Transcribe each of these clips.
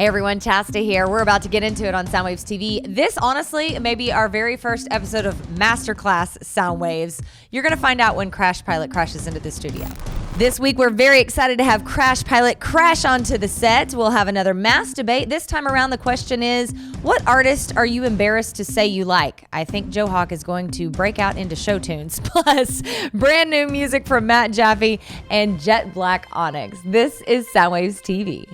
Hey everyone, Chasta here. We're about to get into it on Soundwaves TV. This, honestly, may be our very first episode of Masterclash Soundwaves. You're going to find out when Crash Pilot crashes into the studio. This week, we're very excited to have Crash Pilot crash onto the set. We'll have another mass debate. This time around, the question is, what artist are you embarrassed to say you like? I think Joe Hawk is going to break out into show tunes, plus brand new music from Matt Jaffe and Jet Black Onyx. This is Soundwaves TV.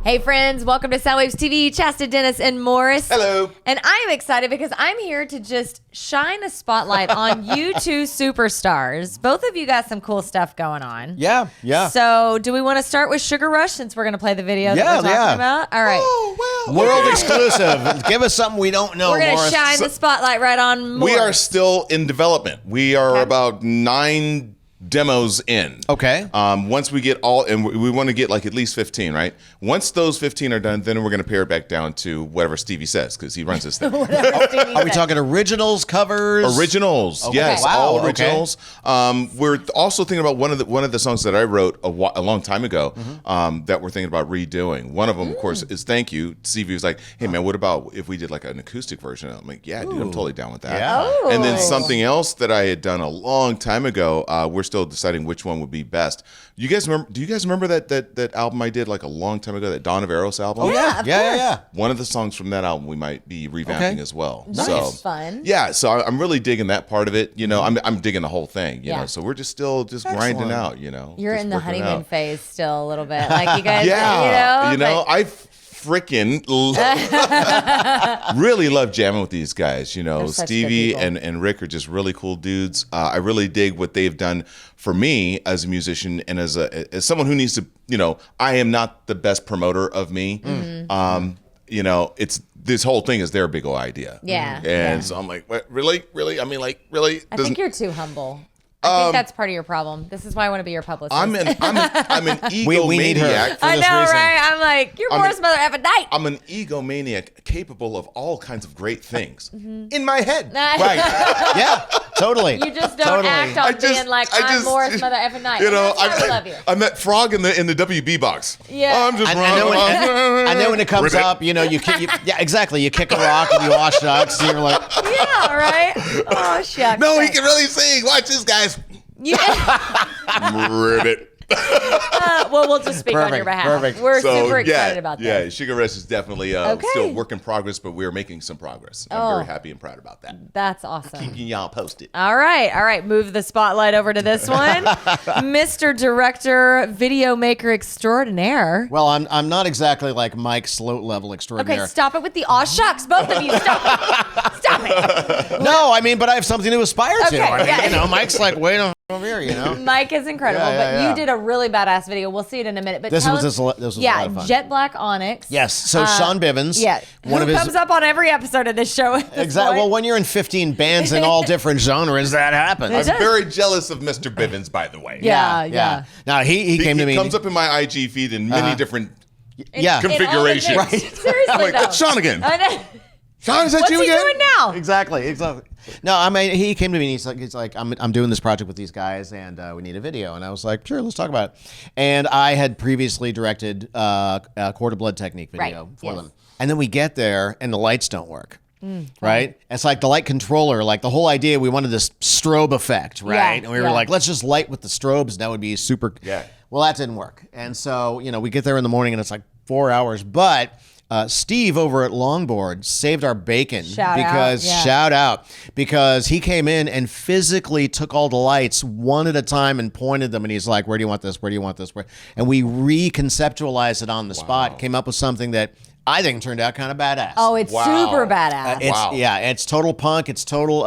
Hey friends, welcome to Soundwaves TV, Chasta, Dennis, and Morris. Hello. And I am excited because I'm here to just shine a spotlight on you two superstars. Both of you got some cool stuff going on. Yeah. So do we want to start with Sugar Rush since we're going to play the video that we're talking about? All right. Oh, well. World exclusive. Give us something we don't know, We're going to Morris. shine the spotlight right on Morris. We are still in development. We are about 9 demos in. Okay. Once we get all, and we want to get like at least 15, right? Once those 15 are done, then we're going to pare it back down to whatever Stevie says, because he runs this thing. Are we talking originals, covers? Originals, Okay. yes, Wow, all okay. originals. We're also thinking about one of the songs that I wrote a long time ago that we're thinking about redoing. One of them, of course, is "Thank You." Stevie was like, "Hey man, what about if we did like an acoustic version?" I'm like, "Yeah, dude, I'm totally down with that." Yeah. Oh. And then something else that I had done a long time ago. We're still deciding which one would be best. You guys remember? Do you guys remember that album I did like a long time ago? That Dawn of Eros album. Oh, yeah. of Yeah. One of the songs from that album we might be revamping Okay. as well. Nice. So Fun. yeah, so I'm really digging that part of it. You know, I'm digging the whole thing. You Yeah. know, so we're just still grinding Excellent. out. You know, You're just in the working it honeymoon out. phase still a little bit. Like you guys, Yeah, you know? I freaking really love jamming with these guys. You know, They're such good Stevie people. and Rick are just really cool dudes. I really dig what they've done for me as a musician and as someone who needs to. You know, I am not the best promoter of me. Mm-hmm. You know, it's this whole thing is their big old idea. Yeah, and yeah. so I'm like, what, really? I mean, like, really? I think you're too humble. I think that's part of your problem. This is why I want to be your publicist. I'm an egomaniac. We need her. For I this know, reason. right? I'm like, you're Morris Mother effing night. I'm an egomaniac capable of all kinds of great things in my head. Right. Yeah, totally. You just don't Totally. act on being like, I'm Morris Mother effing night. You know, And that's why I love you. I'm that frog in the WB box. Yeah. I'm just And then when it comes Ribbit. up, you know, yeah, exactly. You kick a rock and you wash ducks, and you're like, Yeah, right? Oh, shucks. No, he can really sing. Watch this, guys. You, Ribbit. well, we'll just speak on your behalf. Perfect. We're super excited about that. Yeah, Sugar Rush is definitely Okay. still a work in progress, but we're making some progress. I'm very happy and proud about that. That's awesome. Keeping y'all posted. All right. Move the spotlight over to this one. Mr. Director, video maker extraordinaire. well, I'm not exactly like Mike's slow level extraordinaire. Okay, stop it with the aw shucks. Both of you, stop it. Stop it. No, I mean, but I have something to aspire Okay, to. I mean, yeah. you know, Mike's like, wait over here, you know. Mike is incredible, Yeah, but you did a really badass video. We'll see it in a minute. But This tell was us, a lot of fun. Jet Black Onyx. Yes. So Sean Bivens. Yeah, One who of his comes up on every episode of this show. At this exactly. point. Well, when you're in 15 bands in all different genres, that happens. It does. I'm very jealous of Mr. Bivens, by the way. Yeah. Now he came to me. He comes up in my IG feed in many different Yeah. In all the configurations. things. Seriously, I'm like, though. that's Sean again. I know. Sean, is that What's you he again? doing now? Exactly. No, I mean, he came to me and he's like, I'm doing this project with these guys and we need a video. And I was like, sure, let's talk about it. And I had previously directed a Court of Blood Technique video Right, for yes. them. And then we get there and the lights don't work. Right? It's like the light controller, like the whole idea, we wanted this strobe effect, right? And we were like, let's just light with the strobes. And that would be super. Yeah. Well, that didn't work. And so, you know, we get there in the morning and it's like 4 hours. But Steve over at Longboard saved our bacon Shout out. because he came in and physically took all the lights one at a time and pointed them and he's like, where do you want this? Where do you want this? And we reconceptualized it on the spot, came up with something that I think turned out kind of badass. Oh, it's super badass. It's total punk. It's total.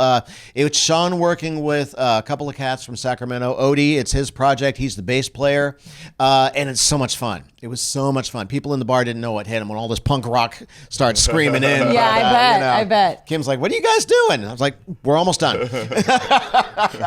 It's Sean working with a couple of cats from Sacramento. Odie, it's his project. He's the bass player, and it's so much fun. It was so much fun. People in the bar didn't know what hit them when all this punk rock starts screaming in. Yeah, I bet. Kim's like, "What are you guys doing?" I was like, "We're almost done."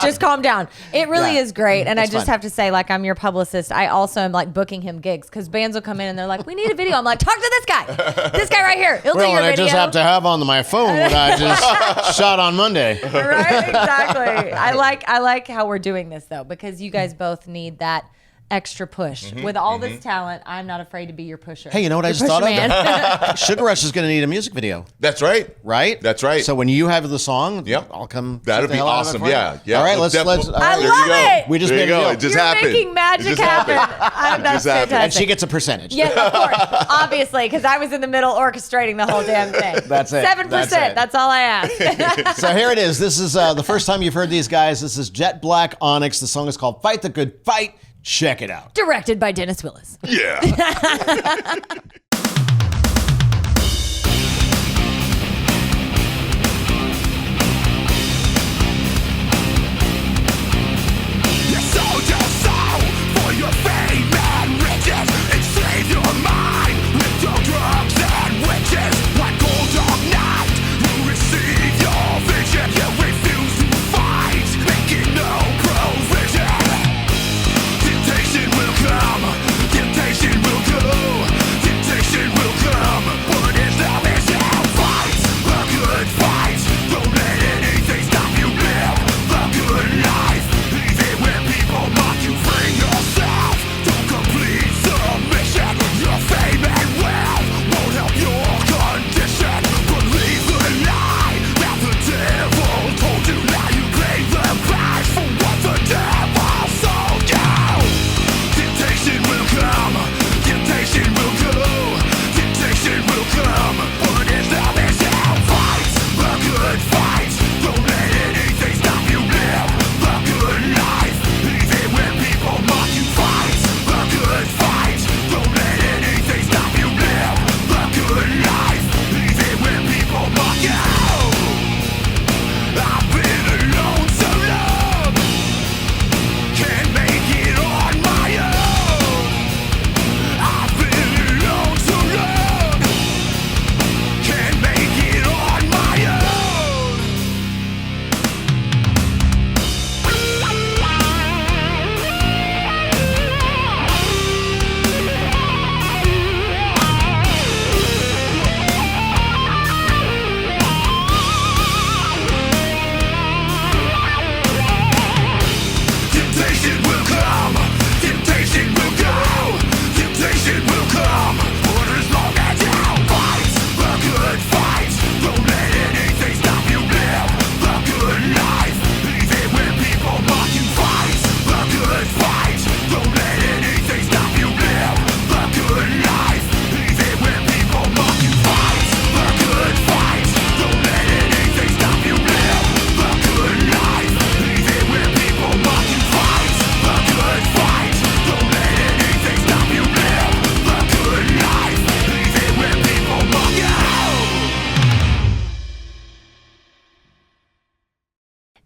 Just calm down. It really is great, and I just fun. have to say, like, I'm your publicist. I also am like booking him gigs because bands will come in and they're like, "We need a video." I'm like, "Talk to this guy. This guy right here. He'll do your video." I just have to have on my phone what I just shot on Monday. Right? Exactly. I like how we're doing this though, because you guys both need that extra push. With all this talent, I'm not afraid to be your pusher. Hey, you know what I just thought of? Sugar Rush is going to need a music video. That's right. Right? That's right. So when you have the song, Yep. I'll come. That'd be awesome. Yeah. All right, let's. I there love you go. it. We just there made you a go. deal. It just You're happened. making magic It just happen. happened. That's fantastic. And she gets a percentage. Yes, of course. Obviously, because I was in the middle orchestrating the whole damn thing. That's it. 7%. That's all I asked. So here it is. This is the first time you've heard these guys. This is Jet Black Onyx. The song is called Fight the Good Fight. Check it out. Directed by Dennis Willis. Yeah.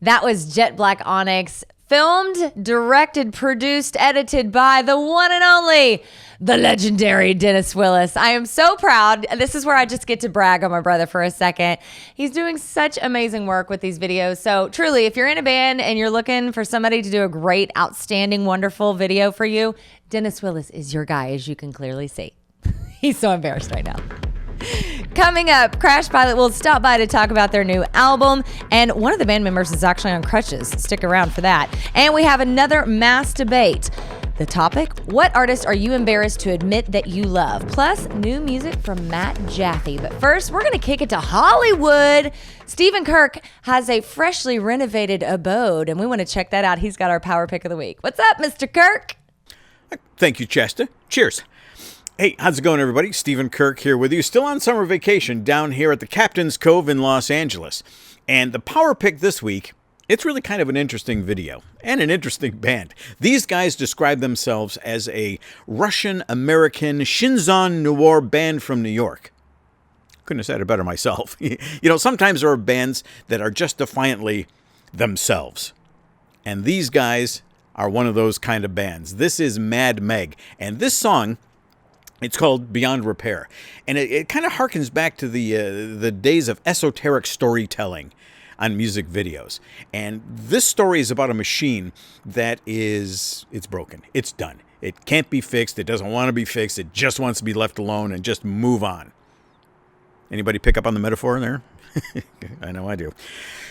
That was Jet Black Onyx, filmed, directed, produced, edited by the one and only, the legendary Dennis Willis. I am so proud. This is where I just get to brag on my brother for a second. He's doing such amazing work with these videos. So truly, if you're in a band and you're looking for somebody to do a great, outstanding, wonderful video for you, Dennis Willis is your guy, as you can clearly see. He's so embarrassed right now. Coming up, Crash Pilot will stop by to talk about their new album, and one of the band members is actually on crutches. Stick around for that. And we have another mass debate. The topic, what artist are you embarrassed to admit that you love? Plus, new music from Matt Jaffe. But first, we're going to kick it to Hollywood. Stephen Kirk has a freshly renovated abode, and we want to check that out. He's got our Power Pick of the Week. What's up, Mr. Kirk? Thank you, Chasta. Cheers. Hey, how's it going, everybody? Stephen Kirk here with you, still on summer vacation down here at the Captain's Cove in Los Angeles. And the Power Pick this week, it's really kind of an interesting video and an interesting band. These guys describe themselves as a Russian-American Shinzon noir band from New York. Couldn't have said it better myself. Sometimes there are bands that are just defiantly themselves. And these guys are one of those kind of bands. This is Mad Meg. And this song, it's called Beyond Repair. And it kind of harkens back to the days of esoteric storytelling on music videos. And this story is about a machine that it's broken. It's done. It can't be fixed. It doesn't want to be fixed. It just wants to be left alone and just move on. Anybody pick up on the metaphor there? I know I do.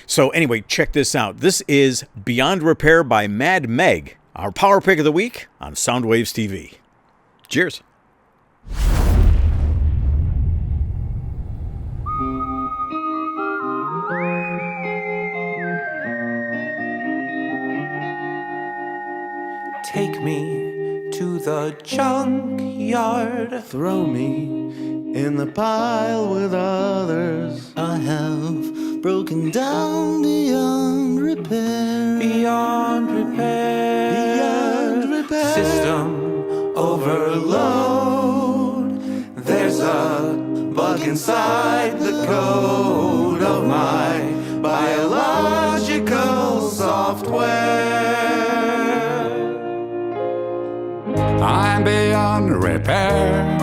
So anyway, check this out. This is Beyond Repair by Mad Meg, our power pick of the week on Soundwaves TV. Cheers. Take me to the junkyard. Throw me in the pile with others. I have broken down beyond repair. Beyond repair. Beyond repair. System overload. There's a bug inside the code of my biological software. I'm beyond repair.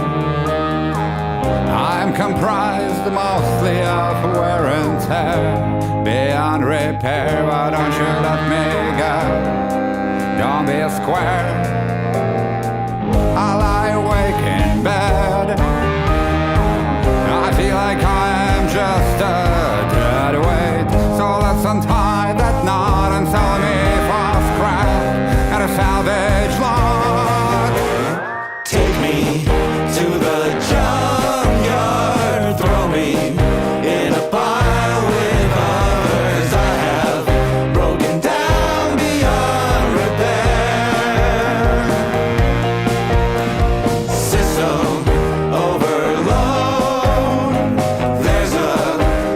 I'm comprised mostly of wear and tear. Beyond repair, why don't you let me go? Don't be a square. I lie awake in bed. I feel like I'm just a dead weight. So let's untie that knot and sell me for scrap at a salvage lot. Take me to the junkyard. Throw me in a pile with others. I have broken down beyond repair. System overload. There's a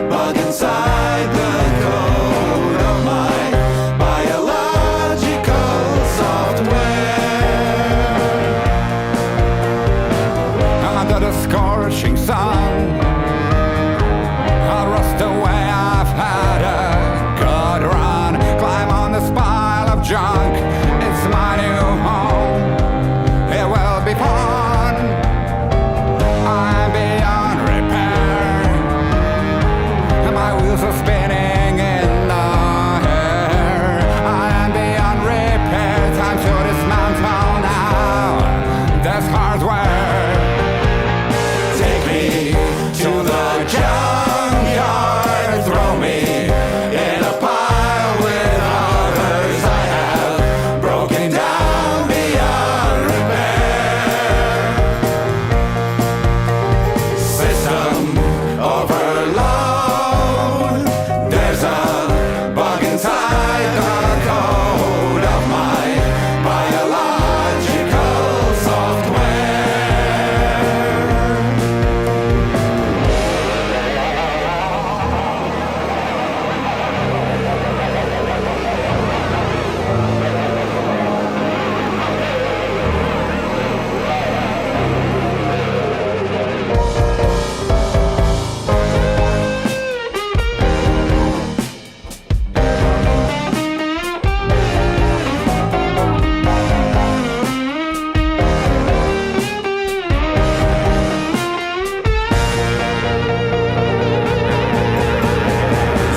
bug inside the code of my biological software. Under the scorching sun, I'll rust away. I've had a good run. Climb on this pile of junk. It's my new home. It will be fun. I'm beyond repair. My wheels are spinning in the air. I am beyond repair. Time to dismantle now. There's hardware. Take me to the junkyard. Throw me in a pile with others. I have broken down beyond repair. System overload. There's a bug inside the code of my biological software.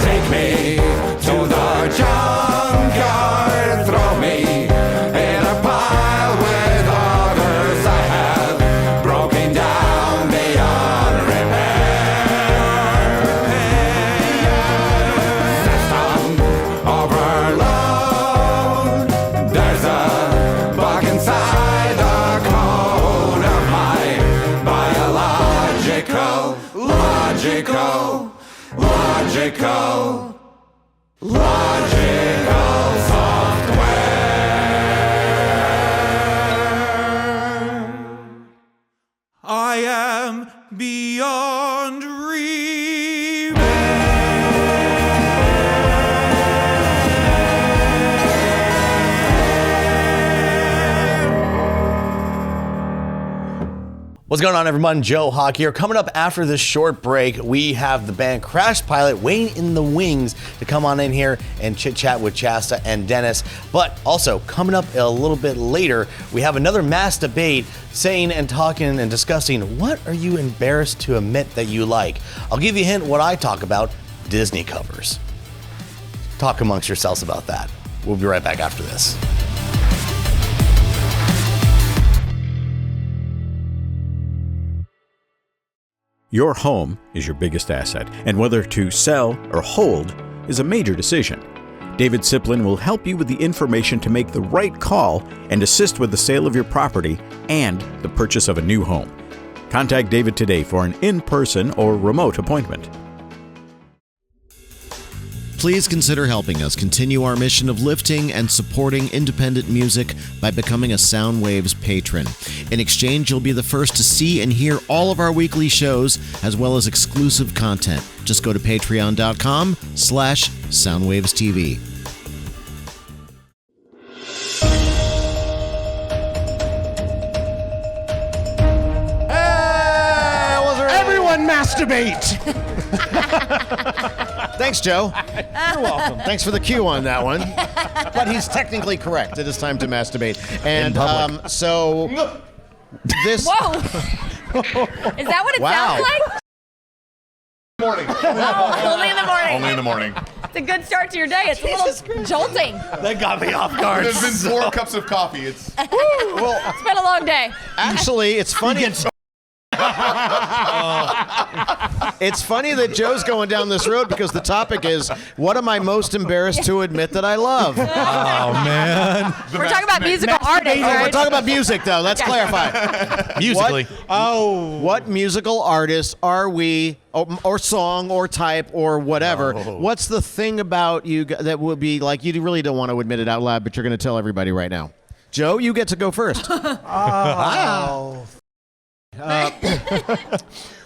Take me to the junkyard. Throw me in a pile with others. I have broken down beyond repair. System overload. There's a bug inside the code of my biological, logical software. I am beyond repair. What's going on, everyone? Joe Hawk here. Coming up after this short break, we have the band Crash Pilot waiting in the wings to come on in here and chit-chat with Chasta and Dennis. But also, coming up a little bit later, we have another mass debate saying and talking and discussing what are you embarrassed to admit that you like. I'll give you a hint what I talk about, Disney covers. Talk amongst yourselves about that. We'll be right back after this. Your home is your biggest asset, and whether to sell or hold is a major decision. David Siplin will help you with the information to make the right call and assist with the sale of your property and the purchase of a new home. Contact David today for an in-person or remote appointment. Please consider helping us continue our mission of lifting and supporting independent music by becoming a Soundwaves patron. In exchange, you'll be the first to see and hear all of our weekly shows, as well as exclusive content. Just go to patreon.com/Soundwaves TV. Everyone masturbate! Thanks, Joe. You're welcome. Thanks for the cue on that one. But he's technically correct. It is time to masturbate. And so this. Whoa! Is that what it sounds like? Morning. Only in the morning. Only in the morning. It's a good start to your day. It's a little jolting. That got me off guard. There's been 4 cups of coffee. It's been a long day. Actually, it's funny. It's funny that Joe's going down this road because the topic is, what am I most embarrassed to admit that I love? Oh, man. We're talking about musical artists, Oh, right? we're talking about music, though. Let's clarify. Musically. What musical artists are we, or song, or type, or whatever? What's the thing about you that would be like you really don't want to admit it out loud, but you're going to tell everybody right now? Joe, you get to go first.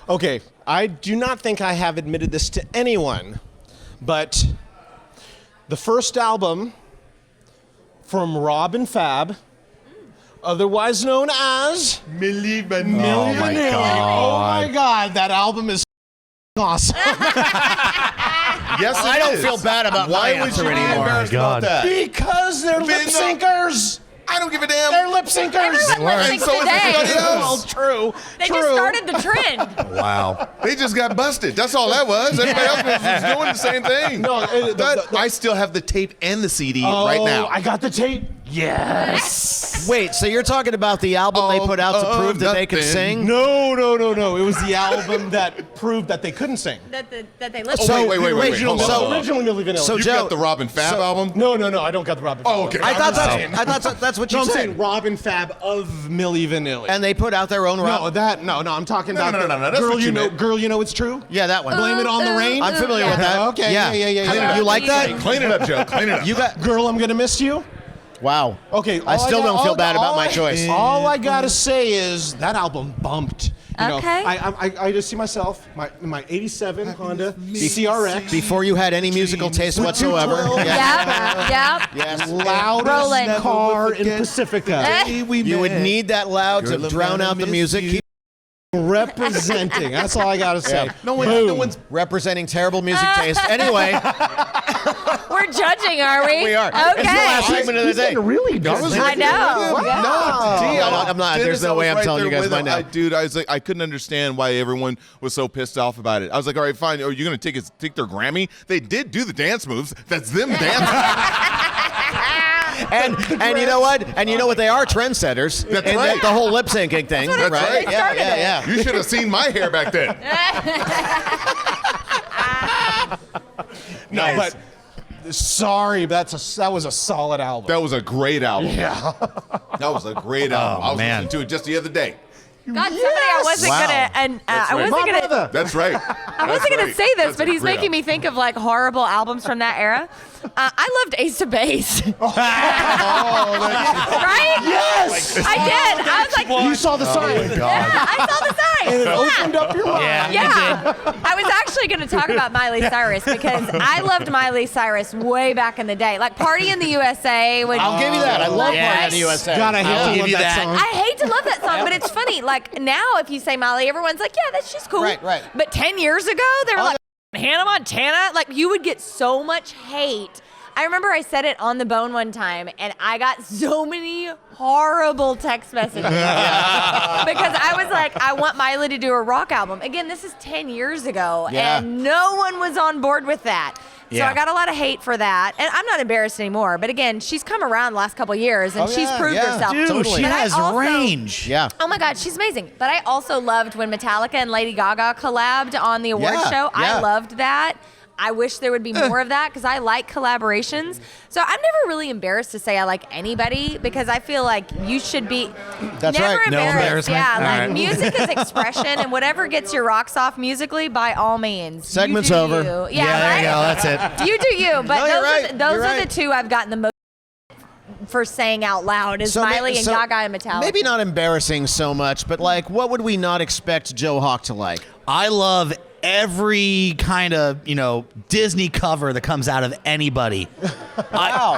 Okay, I do not think I have admitted this to anyone, but the first album from Rob and Fab, otherwise known as Milli Vanilli. Oh my God, that album is awesome. Yes, I don't feel bad about my answer anymore. About that? Because they're lip syncers. I don't give a damn. They're lip syncers. Everyone lip syncs so is today. everybody else. True. They just started the trend. Wow. They just got busted. That's all that was. Everybody else was just doing the same thing. No, I still have the tape and the CD right now. I got the tape. Yes. Wait, so you're talking about the album they put out to prove that they could nothing. sing? No. It was the album that proved that they couldn't sing. That they Oh, listen. wait. Original Hold on. Milli Vanilli. So You Joe, got the Robin Fab album? No, I don't got the Robin. Oh, okay. I thought I'm that's what you I'm said. saying Robin Fab of Milli Vanilli. And they put out their own no, Rob. I'm talking about no, that's Girl what you meant. Girl, you know it's true. Yeah, that one. Blame it on the rain. I'm familiar with that. Okay, yeah. You like that? Clean it up, Joe. Clean it up. You got. Girl, I'm gonna miss you. Wow. Okay. I still don't feel bad about my choice. All I gotta say is that album bumped. You know, Okay. I just see myself, my '87 Honda CRX. Before you had any musical taste whatsoever. 212. Yep. Yes. Loudest Rolling. car in Pacifica. You would need that loud to drown out the music. Keep Representing. That's all I gotta say. Yeah. No one's representing terrible music taste. Anyway, We're judging, are we? we are. Okay. It's the last segment of the day. Really does. I know. I'm not. There's no way I'm telling you guys mine now. Dude, I was like, I couldn't understand why everyone was so pissed off about it. I was like, all right, fine. Are you going to take their Grammy? They did do the dance moves. That's them dancing. And you know what? And you know what? They are trendsetters. That's in right. The whole lip syncing thing. That's right. They started it. Yeah. You should have seen my hair back then. No, but sorry, that was a solid album. That was a great album. Yeah. That was a great album. I was listening to it just the other day. God, somebody I wasn't gonna, and I right. wasn't gonna. That's right. I wasn't going to say this, but he's making me think of like horrible albums from that era. I loved Ace of Base. Right? Yes. I did. I was like, You saw the sign. I saw the sign. right. And it opened up your mind. Yeah. I was actually going to talk about Miley Cyrus because I loved Miley Cyrus way back in the day. Like Party in the USA. I'll give you that. I love Yes. Party in the USA. God, I hate I'll to give love you that that. song. I hate to love that song, but it's funny. Like now, if you say Miley, everyone's like, yeah, that's just cool. Right. But 10 years ago, they were like, Hannah Montana? Like you would get so much hate. I remember I said it on the Bone one time, and I got so many horrible text messages because I was like, I want Miley to do a rock album. Again, this is 10 years ago, and no one was on board with that. So Yeah. I got a lot of hate for that, and I'm not embarrassed anymore. But again, she's come around the last couple years, and she's proved herself. Dude, Totally. she But I has also- range. Yeah. Oh my God, she's amazing. But I also loved when Metallica and Lady Gaga collabed on the award Yeah, show. yeah. I loved that. I wish there would be more of that because I like collaborations. So I'm never really embarrassed to say I like anybody because I feel like you should be That's never right. No embarrassed. embarrassment. Yeah, All like right. music is expression, and whatever gets your rocks off musically, by all means. You Segment's do over. you. Yeah, there right? you go. That's it. You do you, but No, you're those right. those You're are the right. two I've gotten the most for saying out loud is Miley and Gaga and Metallica. Maybe not embarrassing so much, but like, what would we not expect Joe Hawk to like? I love every kind of, Disney cover that comes out of anybody.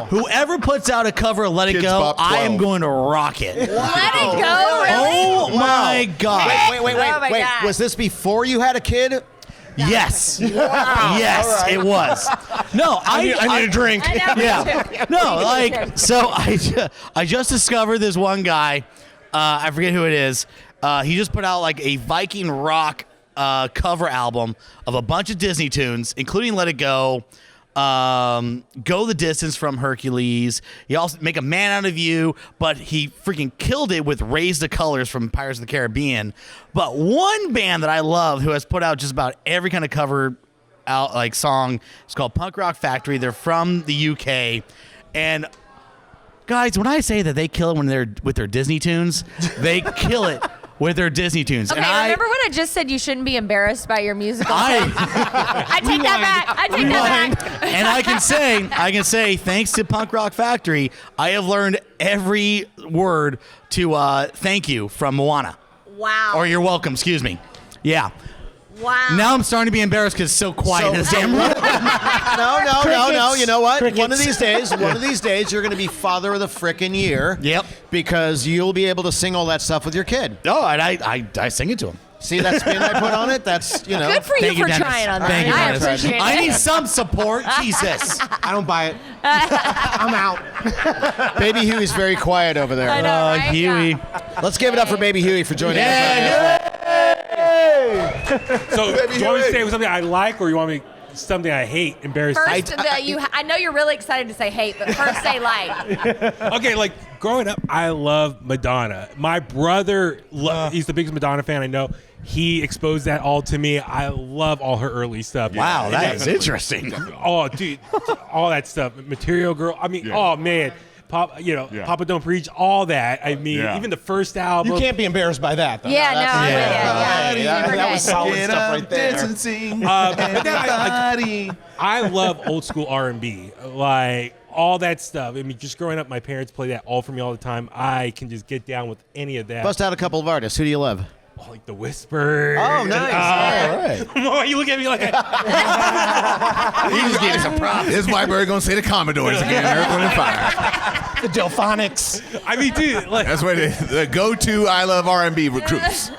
Whoever puts out a cover of Let It Kids Go, Bop I 12. am going to rock it. Let it go, really? Oh my God. Wait. Oh my God. Was this before you had a kid? Yes. Yes, it was. No, I need a drink. I know, me Yeah. too. No, Me like, too. so I just discovered this one guy. I forget who it is. He just put out like a Viking rock cover album of a bunch of Disney tunes, including Let It Go, Go the Distance from Hercules. He also Make a Man Out of You, but he freaking killed it with Raise the Colors from Pirates of the Caribbean. But one band that I love who has put out just about every kind of cover out like song, it's called Punk Rock Factory. They're from the UK, and guys, when I say that they kill it when they're with their Disney tunes, they kill it with their Disney tunes. Okay, and remember when I just said you shouldn't be embarrassed by your musical taste? I I take that back. I take that back. and I can say, thanks to Punk Rock Factory, I have learned every word to thank you from Moana. Wow. Or you're welcome, excuse me. Yeah. Wow. Now I'm starting to be embarrassed because it's so quiet in this damn room. No. You know what? Crickets. One of these days, you're going to be father of the frickin' year. Yep. Because you'll be able to sing all that stuff with your kid. Oh, and I sing it to him. See that spin I put on it? That's, Good for you Thank you, for Dennis. trying on that. Thank you, I Dennis. appreciate it. I need some support. Jesus. I don't buy it. I'm out. Baby Huey's very quiet over there. I know, right? Huey. Yeah. Let's give it up for Baby Huey for joining us. So, do you want me to say something I like, or you want me something I hate? Embarrassing. First, I know you're really excited to say hate, but first say like. Okay, like growing up, I love Madonna. My brother, he's the biggest Madonna fan I know. He exposed that all to me. I love all her early stuff. Wow, that is interesting. Oh, dude, all that stuff. Material Girl. I mean, oh man, Papa Don't Preach. All that. I mean, even the first album. You can't be embarrassed by that, though. Yeah, no, That was solid stuff right there. Dance and sing. But then I love old school R&B, like all that stuff. I mean, just growing up, my parents play that all for me all the time. I can just get down with any of that. Bust out a couple of artists. Who do you love? Oh, like the Whisper. Oh, nice. All right. Why you look at me like that? He just gave some props. This white bird gonna say the Commodores again. Earth, Wind, and Fire. The Delphonics. I mean, dude, like, That's why the go-to I love R&B recruits. He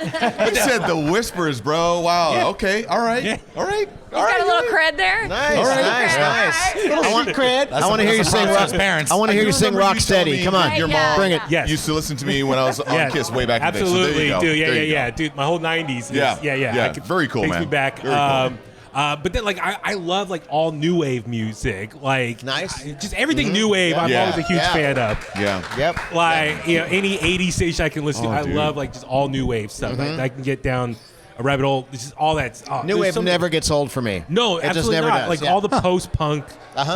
said the Whispers, bro. Wow. Okay. All right. All right. He's got a little cred there. Nice, All right. nice. All right. I want cred. I want to hear you sing props rock. to his parents. I want to hear you sing remember rock you told steady. me Come on. Your Yeah. mom bring it. Yes. used to listen to me when I was on Kiss way back in the day. So there absolutely, you go. dude. There you go. Yeah. Dude, my whole 90s. Is, Yeah. I could- Very cool, takes man. me back. Very cool. But then, like, I love, like, all new wave music. Like, Nice. just everything new wave, I'm Yeah. always a huge Yeah. fan of. Yeah. Yep. Like, any 80s station I can listen to. I dude. love, like, just all new wave stuff. I can get down a rabbit hole. This is all that. New wave never gets old for me. No, it just absolutely never not. does. Like yeah. all the post-punk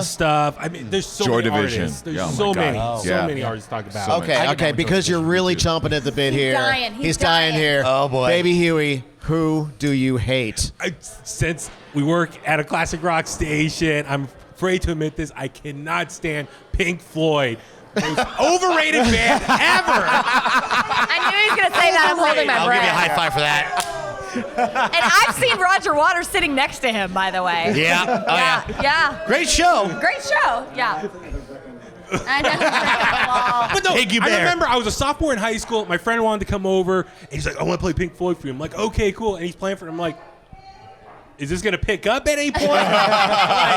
stuff. I mean, there's so Joy many Division. artists. There's Yeah, oh my so God. many, Oh. so Yeah. many artists to talk about. So many. Okay, because you're really chomping at the bit here. dying. He's dying dying. here. Oh, boy. Baby Huey, who do you hate? Since we work at a classic rock station, I'm afraid to admit this. I cannot stand Pink Floyd. Most overrated band ever. I knew he was going to say that. I'm holding my I'll breath. give you a high five for that. And I've seen Roger Waters sitting next to him, by the way. Yeah. Oh, yeah. Yeah. Great show. Great show. Yeah. I know. But no, Piggy I Bear. remember I was a sophomore in high school. My friend wanted to come over, and he's like, I want to play Pink Floyd for you. I'm like, okay, cool. And he's playing for him. I'm like, is this going to pick up at any point?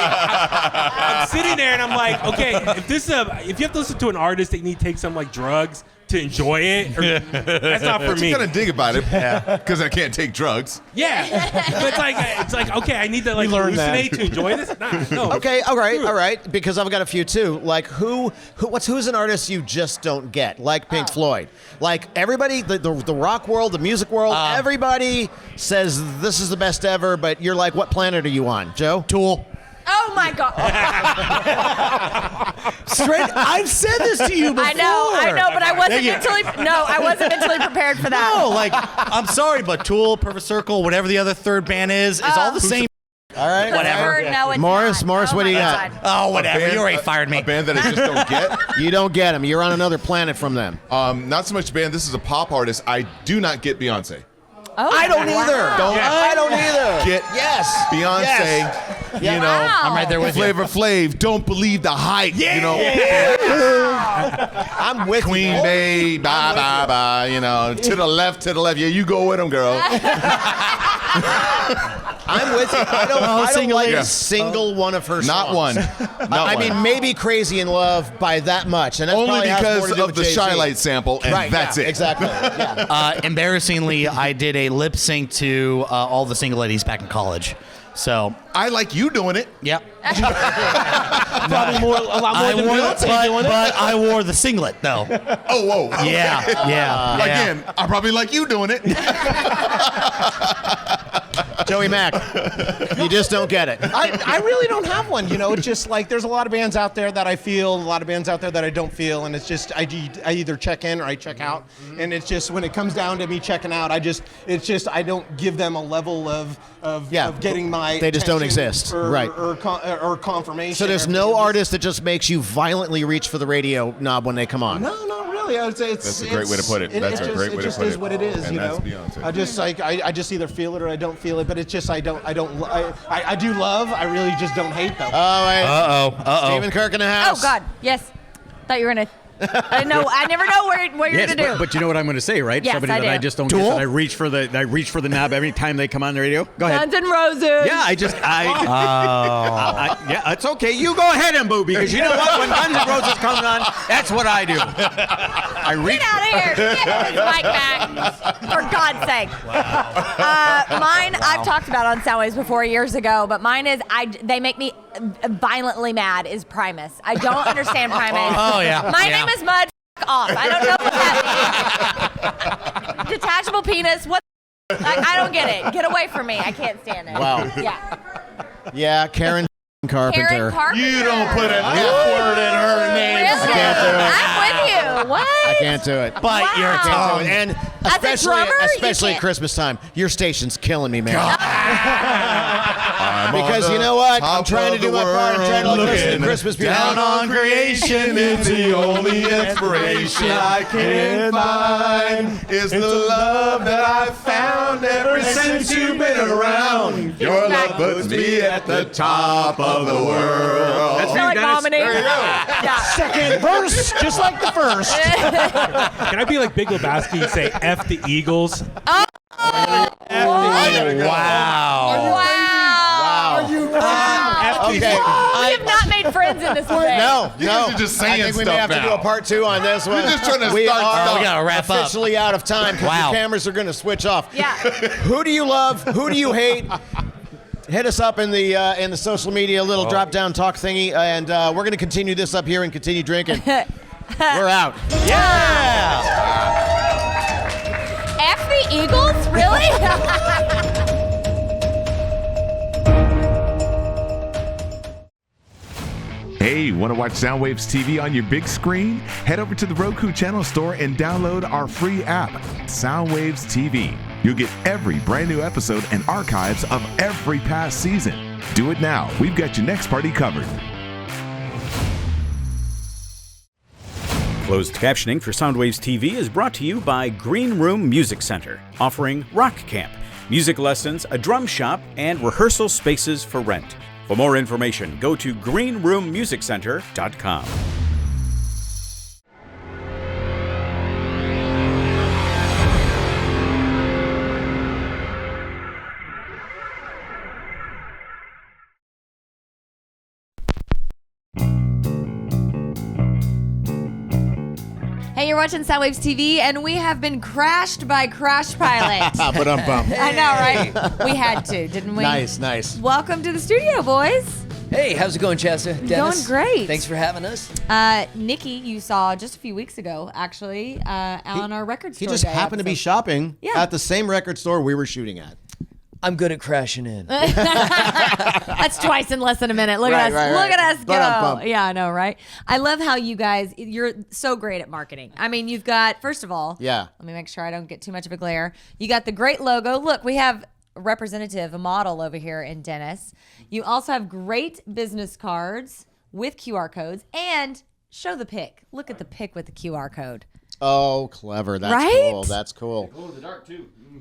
I'm sitting there, and I'm like, okay, if you have to listen to an artist that you need to take some like drugs to enjoy it, that's not for me. I'm kind of dig about it because I can't take drugs. Yeah, but it's like okay, I need to like learned that. hallucinate to enjoy this. Nah, no. Okay, all right, because I've got a few too. Like who's an artist you just don't get? Like Pink Floyd. Like everybody, the rock world, the music world, everybody says this is the best ever, but you're like, what planet are you on, Joe? Tool. Oh my God. Straight. I've said this to you before. I know, but I wasn't mentally prepared for that. No, like, I'm sorry, but Tool, Perfect Circle, whatever the other third band is, it's all the same. All right, Whatever. No, it's Morris, not. what do you got? Oh, whatever. Band- You already fired me. A band that I just don't get. You don't get them. You're on another planet from them. Not so much band. This is a pop artist. I do not get Beyonce. Oh, I don't either. I don't either. Get Beyonce. Yes. You know, Wow. I'm right there with you. Flavor Flav. Don't believe the hype. You know, I'm with Queen you. Bey. Bye bye bye. You know, to the left. Yeah, you go with them, girl. I'm with you. I don't like Yeah. a single one of her songs. Not one. I mean, maybe Crazy in Love by that much. And that only probably has more because to do of with the Jay-Z. Shy Light sample, and Right, that's yeah, it. Exactly. Yeah. Embarrassingly, I did a lip sync to all the single ladies back in college. So, I like you doing it. yep. Probably a lot more than Beyonce doing it. But I wore the singlet, though. Oh, whoa. Yeah. Again, I probably like you doing it. Joey Mack, you just don't get it. I really don't have one. You know, it's just like there's a lot of bands out there that I feel, a lot of bands out there that I don't feel, and it's just I either check in or I check out, and it's just when it comes down to me checking out, I don't give them a level of getting my They just don't attention exist. or, Right. or confirmation. So there's or no anything. artist that just makes you violently reach for the radio knob when they come on. No, not really. I would say it's. That's a great way to put it. That's a great way to It just put is it. what it is, And you that's know. Beyonce. I just I just either feel it or I don't feel it, but it's just I do love. I really just don't hate though. Oh, wait. Uh-oh. Stephen Kirk in the house. Oh God, yes. Thought you were gonna. I never know what you're Yes, gonna do. but you know what I'm going to say, right? Yes, Somebody I that do. I just don't get. That I reach for the knob every time they come on the radio. Go ahead. Guns N' Roses. Yeah, yeah, it's okay. You go ahead and boo, because you know what? When Guns N' Roses comes on, that's what I do. I reach. Get out of here. Get his mic back. For God's sake. Mine, I've talked about on Soundwaves before years ago, but mine is, they make me violently mad, is Primus. I don't understand Primus. Oh, yeah. My Yeah. name is Mud. F off. I don't know what that means. Detachable penis. What? I don't get it. Get away from me. I can't stand it. Wow. Yeah. Yeah, Karen Carpenter. Karen Carpenter. You don't put an F word in her name. Really? can't do it. I'm with you. What? I can't do it. But Wow. your tongue. And As a drummer, you especially can't- at Christmas time, your station's killing me, man. Because you know what? I'm trying to do my part. I'm trying to listen to Christmas music. Down on creation, it's the only inspiration I can find. Is the love that I've found ever since you've been around. Your love puts me at the top of the world. That's I feel like vomiting. There you go. Yeah. Second verse, just like the first. Can I be like Big Lebowski and say F the Eagles? Wow. Okay. We have not made friends in this debate. No, You no. guys are just saying I think we stuff may have to now. do a part 2 on this one. just trying to we start are stuff. We gotta wrap up. officially out of time because Wow. the cameras are going to switch off. Yeah. Who do you love? Who do you hate? Hit us up in the social media little drop down talk thingy, and we're going to continue this up here and continue drinking. We're out. Yeah. F the Eagles? Really? Hey, want to watch Soundwaves TV on your big screen? Head over to the Roku channel store and download our free app, Soundwaves TV. You'll get every brand new episode and archives of every past season. Do it now. We've got your next party covered. Closed captioning for Soundwaves TV is brought to you by Green Room Music Center, offering Rock Camp. music lessons, a drum shop, and rehearsal spaces for rent. For more information, go to greenroommusiccenter.com. Hey, you're watching Soundwaves TV, and we have been crashed by Crash Pilot. But I'm bummed. I know, right? We had to, didn't we? Nice. Welcome to the studio, boys. Hey, how's it going, Chasta? Dennis? Going great. Thanks for having us. Nikki, you saw just a few weeks ago, actually, on our record store. He just day happened to be episode. shopping Yeah. at the same record store we were shooting at. I'm good at crashing in. That's twice in less than a minute. Look at us. Right. Look at us go. Ba-dum-bum. Yeah, I know, right? I love how you guys, you're so great at marketing. I mean, you've got, first of all, Yeah. let me make sure I don't get too much of a glare. You got the great logo. Look, we have a representative, a model over here in Dennis. You also have great business cards with QR codes, and show the pic. Look at the pic with the QR code. Oh, clever. That's Right? cool. That's cool.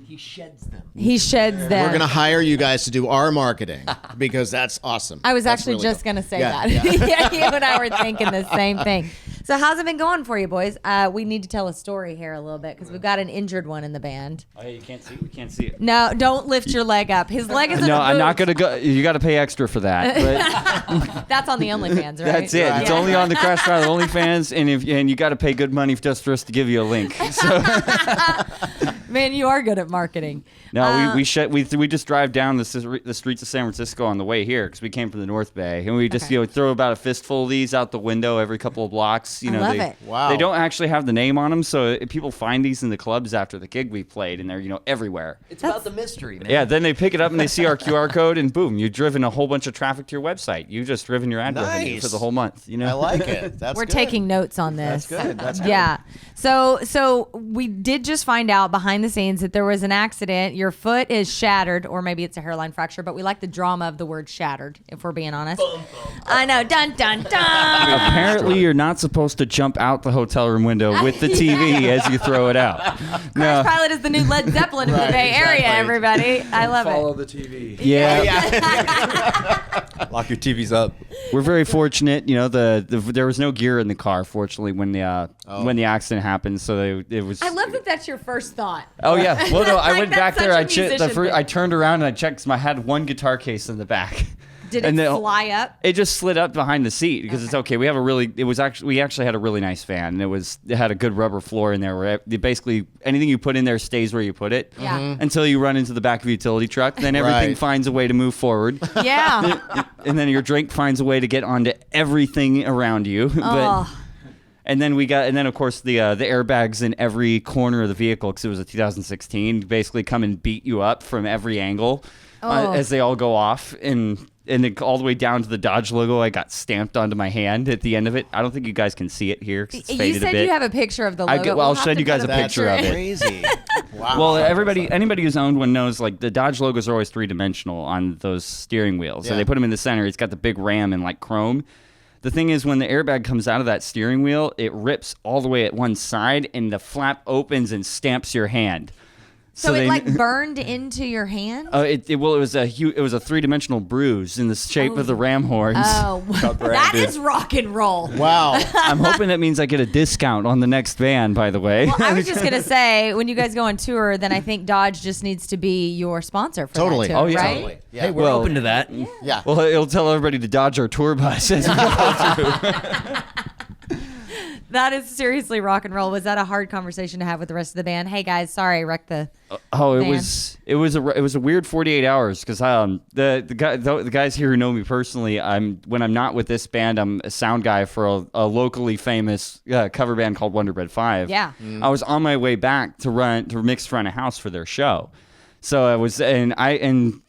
He sheds them. He sheds them. We're going to hire you guys to do our marketing because that's awesome. I was That's actually really just cool. going to say Yeah, that. yeah. Yeah, you and I were thinking the same thing. So how's it been going for you, boys? We need to tell a story here a little bit because we've got an injured one in the band. Oh, yeah, you can't see. We can't see it. No, don't lift your leg up. His leg is in No, a I'm not boot. gonna go. You got to pay extra for that. But That's on the OnlyFans, right? that's it. It's Yeah. only on the Crash Pilot OnlyFans, and you got to pay good money just for us to give you a link. So Man, you are good at marketing. no, we just drive down the streets of San Francisco on the way here because we came from the North Bay, and we just Okay. throw about a fistful of these out the window every couple of blocks. You I know, love they, it. Wow. They don't actually have the name on them, so people find these in the clubs after the gig we played, and they're everywhere. It's about the mystery, man. Yeah, then they pick it up and they see our QR code, and boom, you've driven a whole bunch of traffic to your website. You've just driven your ad revenue Nice. for the whole month. I like it. That's We're good. taking notes on this. That's good. That's good. Yeah. So we did just find out behind the scenes that there was an accident. Your foot is shattered, or maybe it's a hairline fracture, but we like the drama of the word shattered, if we're being honest. I know. Dun, dun, dun. Apparently, you're not supposed to jump out the hotel room window with the TV as you throw it out. Crash Pilot is the new Led Zeppelin in the Right, Bay Area, exactly. everybody. I love it. the TV. Yeah, Lock your TVs up. we're very fortunate. There was no gear in the car, fortunately, when the accident happened. So it was. I love that that's your first thought. Oh yeah. Well, no, I Like, went that's back there. such a musician thing. I turned around and I checked. 'Cause I had one guitar case in the back. Did it And then- fly up? It just slid up behind the seat because it's okay. We actually had a really nice fan, and it had a good rubber floor in there where basically anything you put in there stays where you put it. Yeah. Until you run into the back of a utility truck, then everything Right. finds a way to move forward. Yeah. And then your drink finds a way to get onto everything around you. Oh. And then of course the airbags in every corner of the vehicle, because it was a 2016, basically come and beat you up from every angle as they all go off, and then all the way down to the Dodge logo. I got stamped onto my hand at the end of it. I don't think you guys can see it here 'cause it's You faded a said bit. you have a picture of the I logo. get- well, I'll have send to you guys put a picture of it. Crazy. Wow. Well, anybody who's owned one knows like the Dodge logos are always three-dimensional on those steering wheels. So Yeah. they put them in the center. It's got the big ram in like chrome. The thing is, when the airbag comes out of that steering wheel, it rips all the way at one side, and the flap opens and stamps your hand. So it they- like burned into your hand? it was a three-dimensional bruise in the shape of the ram horns. Oh, that is rock and roll. Wow. I'm hoping that means I get a discount on the next van, by the way. Well, I was just gonna say, when you guys go on tour, then I think Dodge just needs to be your sponsor for Totally. that tour, Oh, yeah. right? Totally. Yeah. Hey, we're Well- open to that. Yeah. Well, it'll tell everybody to dodge our tour bus as we go through. That is seriously rock and roll. Was that a hard conversation to have with the rest of the band? Hey guys, sorry, wrecked the. Oh, it van. was a weird 48 hours because the guys here who know me personally, when I'm not with this band, I'm a sound guy for a locally famous cover band called Wonder Bread 5. Yeah. I was on my way back to mix front of house for their show. So I was, and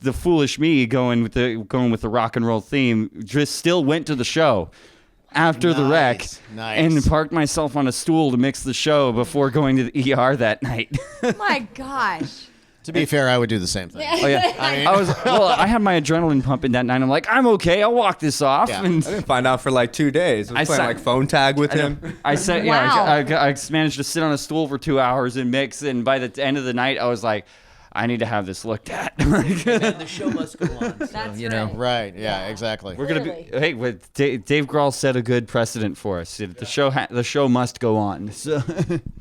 the foolish me going with the rock and roll theme, just still went to the show after the wreck and parked myself on a stool to mix the show before going to the ER that night. My gosh. To be fair, I would do the same thing. Oh yeah, I had my adrenaline pumping that night. I'm like, I'm okay. I'll walk this off. Yeah. And I didn't find out for like 2 days. I was playing like phone tag with him. I said, Wow. I managed to sit on a stool for 2 hours and mix. And by the end of the night, I was like, I need to have this looked at. The show must go on. So, you know. Right. Yeah. Exactly. We're gonna be. Hey, Dave Grohl set a good precedent for us. The show must go on. So.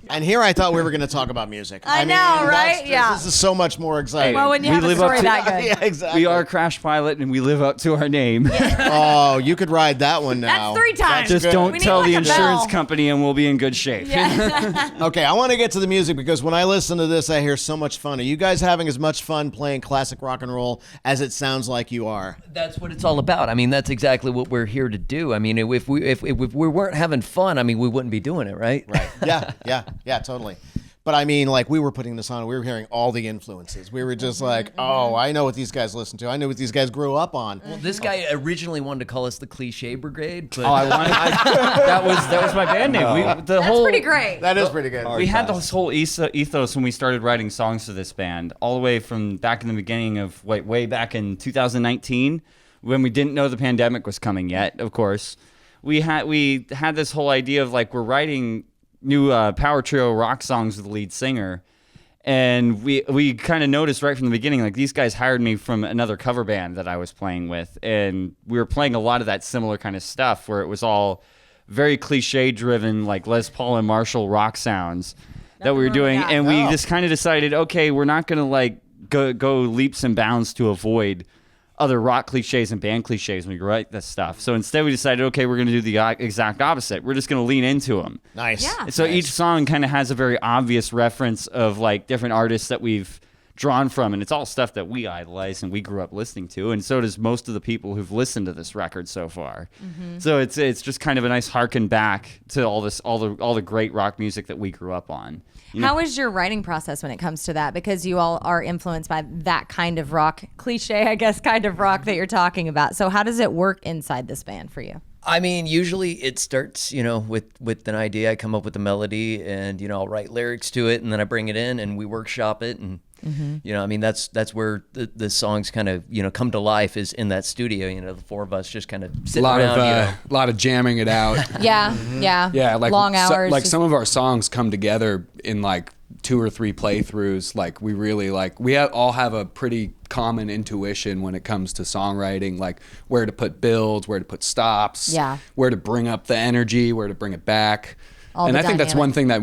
And here I thought we were going to talk about music. I know, right? Yeah. This is so much more exciting. Well, when you have a story that good. Yeah, exactly. We are Crash Pilot, and we live up to our name. Oh, you could ride that one now. That's 3 times. Just good. don't We tell need the like a insurance bell. company, and we'll be in good shape. Okay, I want to get to the music because when I listen to this, I hear so much fun. Are you guys having as much fun playing classic rock and roll as it sounds like you are? That's what it's all about. I mean, that's exactly what we're here to do. I mean, if we weren't having fun, I mean, we wouldn't be doing it, right? Right. Yeah, totally. But I mean, like, we were putting this on, we were hearing all the influences. We were just like, oh, I know what these guys listen to. I know what these guys grew up on. Well, this guy originally wanted to call us the Cliche Brigade, but That was my band name. That's pretty great. That is pretty good. We had this whole ethos when we started writing songs for this band, all the way from back in the beginning of way back in 2019, when we didn't know the pandemic was coming yet. Of course, we had this whole idea of like we're writing new power trio rock songs with the lead singer, and we kind of noticed right from the beginning, like these guys hired me from another cover band that I was playing with, and we were playing a lot of that similar kind of stuff where it was all very cliche driven, like Les Paul and Marshall rock sounds that we were doing, and we just kind of decided, okay, we're not gonna like go leaps and bounds to avoid other rock cliches and band cliches when we write this stuff. So instead we decided, okay, we're going to do the exact opposite. We're just going to lean into them. Nice. Yeah. So each song kind of has a very obvious reference of like different artists that we've drawn from, and it's all stuff that we idolize and we grew up listening to, and so does most of the people who've listened to this record so far. So it's just kind of a nice harken back to all the great rock music that we grew up on. You know? How is your writing process when it comes to that? Because you all are influenced by that kind of rock, cliche, I guess, kind of rock that you're talking about. So how does it work inside this band for you? I mean, usually it starts, you know, with an idea. I come up with a melody, and you know, I'll write lyrics to it, and then I bring it in, and we workshop it, and you know, I mean, that's where the songs kind of, you know, come to life, is in that studio. You know, the four of us just kind of sitting around. A lot of jamming it out. Yeah. Like long hours. like some of our songs come together in like 2 or 3 playthroughs. Like we really all have a pretty common intuition when it comes to songwriting, like where to put builds, where to put stops, where to bring up the energy, where to bring it back. And I think that's one thing that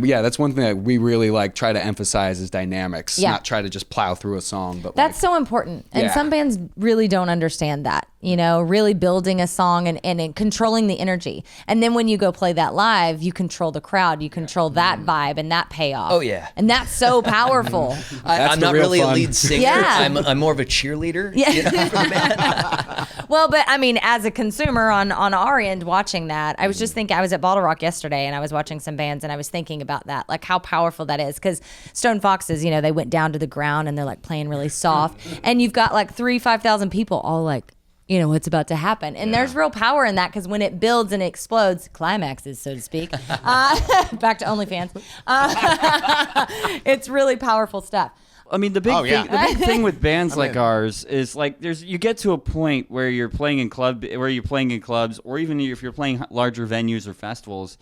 we really like try to emphasize is dynamics, not try to just plow through a song. But that's so important. And some bands really don't understand that, you know, really building a song and controlling the energy. And then when you go play that live, you control the crowd, you control that vibe and that payoff. Oh, yeah. And that's so powerful. I'm not really a lead singer. Yeah. I'm more of a cheerleader. Yeah. You know, for the band. Well, but I mean, as a consumer on our end watching that, I was just thinking, I was at Bottle Rock yesterday and I was watching some bands and I was thinking about that, like how powerful that is. Because Stone Foxes, you know, they went down to the ground and they're like playing really soft. And you've got like 5,000 people all like, you know, what's about to happen. And there's real power in that because when it builds and it explodes, climaxes, so to speak, back to OnlyFans, it's really powerful stuff. I mean, the big thing with bands like ours is like you get to a point where you're playing in clubs, or even if you're playing larger venues or festivals,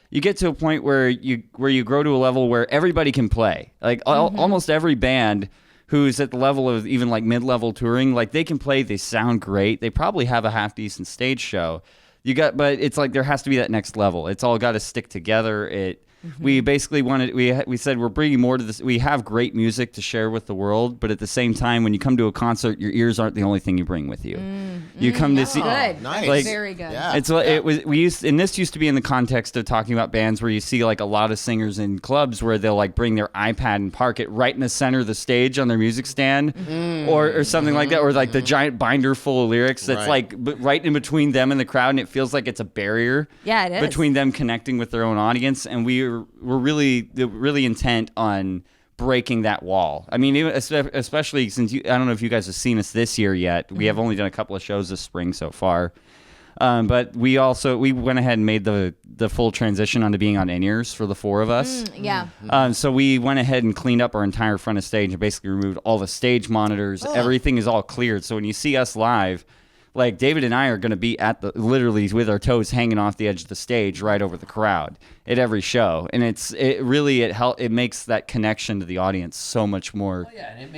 you get to a point where you grow to a level where everybody can play. Like almost every band who's at the level of even like mid-level touring, like they can play, they sound great, they probably have a half decent stage show. But it's like there has to be that next level. It's all got to stick together. We basically we said we're bringing more to this. We have great music to share with the world, but at the same time, when you come to a concert, your ears aren't the only thing you bring with you. You come to see. Good. Nice. Like, very good. Yeah. This used to be in the context of talking about bands where you see like a lot of singers in clubs where they'll like bring their iPad and park it right in the center of the stage on their music stand, or something like that, or like the giant binder full of lyrics that's like right in between them and the crowd, and it feels like it's a barrier. Yeah, it is. Between them connecting with their own audience, and we're really intent on breaking that wall. I mean, especially since I don't know if you guys have seen us this year yet. We have only done a couple of shows this spring so far. But we went ahead and made the full transition onto being on in-ears for the four of us. So we went ahead and cleaned up our entire front of stage and basically removed all the stage monitors. Everything is all cleared. So when you see us live, Like David and I are going to be literally with our toes hanging off the edge of the stage right over the crowd at every show. And it makes that connection to the audience so much more. Oh, yeah, and it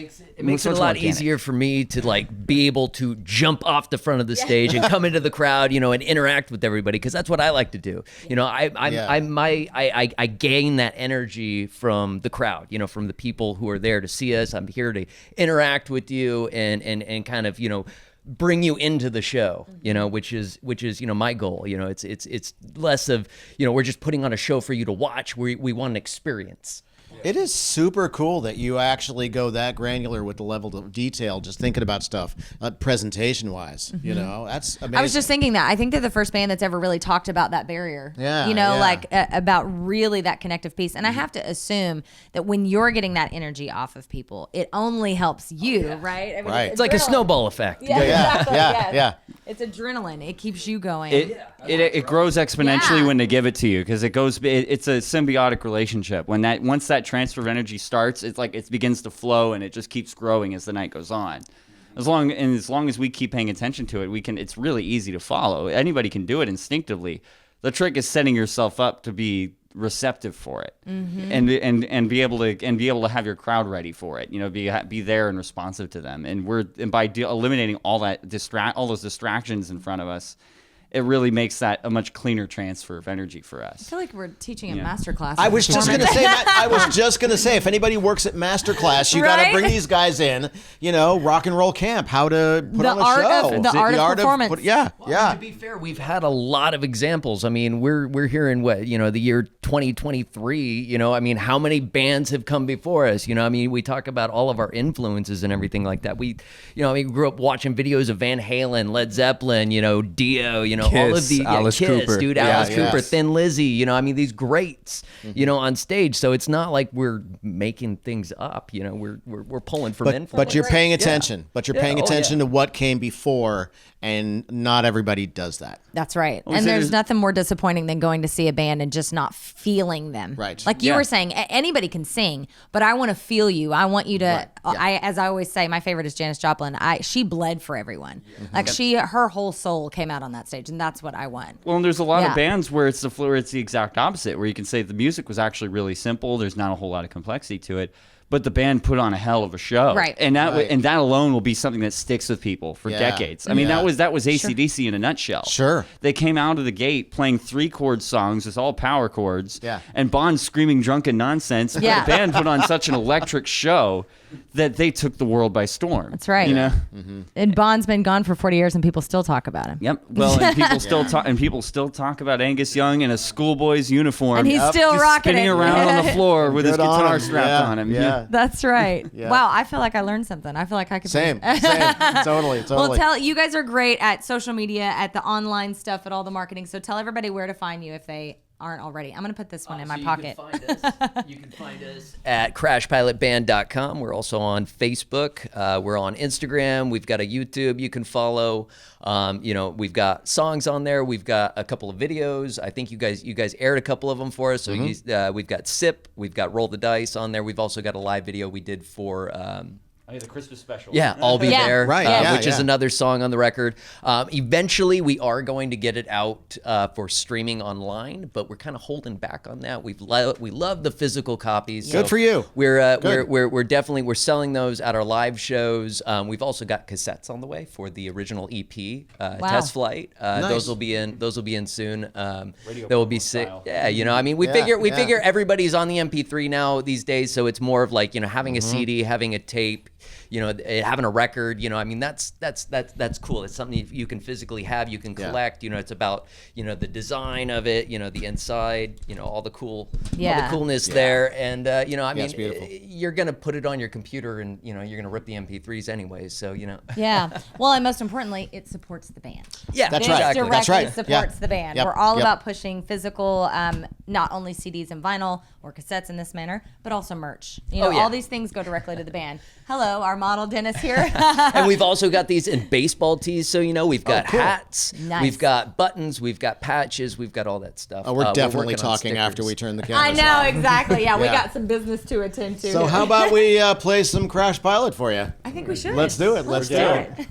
makes it a lot easier for me to like be able to jump off the front of the stage and come into the crowd, you know, and interact with everybody, because that's what I like to do. You know, I gain that energy from the crowd, you know, from the people who are there to see us. I'm here to interact with you and kind of, you know, bring you into the show, you know, which is, you know, my goal. You know, it's less of, you know, we're just putting on a show for you to watch. We want an experience. It is super cool that you actually go that granular with the level of detail, just thinking about stuff presentation-wise. You know, that's amazing. I was just thinking that. I think they're the first band that's ever really talked about that barrier. Yeah, you know, yeah. like about really that connective piece. And I have to assume that when you're getting that energy off of people, it only helps you, right? I mean, Right. It's like a snowball effect. Yeah, exactly. yeah, yeah. It's adrenaline. It keeps you going. It grows exponentially when they give it to you, because it's a symbiotic relationship. Once that transfer of energy starts, it's like it begins to flow, and it just keeps growing as the night goes on. As long as we keep paying attention to it, it's really easy to follow. Anybody can do it instinctively. The trick is setting yourself up to be receptive for it, and be able to have your crowd ready for it. You know, be there and responsive to them. And by eliminating all those distractions in front of us, it really makes that a much cleaner transfer of energy for us. I feel like we're teaching a master class. I was just gonna say, if anybody works at Masterclass, you got to bring these guys in. You know, rock and roll camp, how to put on a show. The art of performance. Yeah. To be fair, we've had a lot of examples. I mean, we're here in the year 2023. You know, I mean, how many bands have come before us? You know, I mean, we talk about all of our influences and everything like that. We grew up watching videos of Van Halen, Led Zeppelin, you know, Dio, you know, all of the Alice Kiss, Cooper. dude, Yeah, Alice Cooper, Thin Lizzy. You know, I mean, these greats, you know, on stage. So it's not like we're making things up. You know, we're pulling from influence. But you're paying attention. Yeah. But you're paying attention to what came before, and not everybody does that. That's right. And there's nothing more disappointing than going to see a band and just not feeling them. Right. Like you were saying, anybody can sing, but I want to feel you. I want you to. Right. As I always say, my favorite is Janis Joplin. She bled for everyone. Like her whole soul came out on that stage, and that's what I want. Well, and there's a lot of bands where it's the exact opposite, where you can say the music was actually really simple. There's not a whole lot of complexity to it, but the band put on a hell of a show, right? And that alone will be something that sticks with people for decades. I mean, that was AC/DC in a nutshell. Sure, they came out of the gate playing 3-chord songs, it's all power chords, yeah, and Bond screaming drunken nonsense. But the band put on such an electric show that they took the world by storm. That's right. You know, and Bond's been gone for 40 years, and people still talk about him. Yep. Well, and people still talk about Angus Young in a schoolboy's uniform, and he's still just rocking spinning around on the floor with his guitar strapped on him. Yeah. That's right. Yeah. Wow, I feel like I learned something. I feel like I could. Same. Totally. Well, you guys are great at social media, at the online stuff, at all the marketing. So tell everybody where to find you if they aren't already. I'm going to put this one in my pocket. You can find us at crashpilotband.com. We're also on Facebook. We're on Instagram. We've got a YouTube you can follow. We've got songs on there. We've got a couple of videos. I think you guys aired a couple of them for us. So we've got Sip. We've got Roll the Dice on there. We've also got a live video we did for... the Christmas special. Yeah, I'll Be There, right? Which is another song on the record. Eventually, we are going to get it out for streaming online, but we're kind of holding back on that. We love the physical copies. Good for you. We're definitely selling those at our live shows. We've also got cassettes on the way for the original EP, Test Flight. Nice. Those will be in soon. Radio that will be sick. Yeah, you know, I mean, we figure everybody's on the MP3 now these days, so it's more of like, you know, having a CD, having a tape. You know, having a record, you know, I mean, that's cool. It's something you can physically have, you can collect. You know, it's about, you know, the design of it, you know, the inside, you know, all the coolness there. And you know, I mean, you're gonna put it on your computer, and you know, you're gonna rip the MP3s anyways. So you know. Yeah. Well, and most importantly, it supports the band. Yeah, that's it right. directly That's right. supports the band. Yep. We're all about pushing physical, not only CDs and vinyl or cassettes in this manner, but also merch. You know, all these things go directly to the band. Hello, our model Dennis here. And we've also got these in baseball tees, so you know, we've got hats, we've got buttons, we've got patches, we've got all that stuff. Oh, we're definitely talking after we turn the cameras I know, off. exactly. Yeah, we got some business to attend to. So how about we play some Crash Pilot for you? I think we should. Let's do it. Let's do it.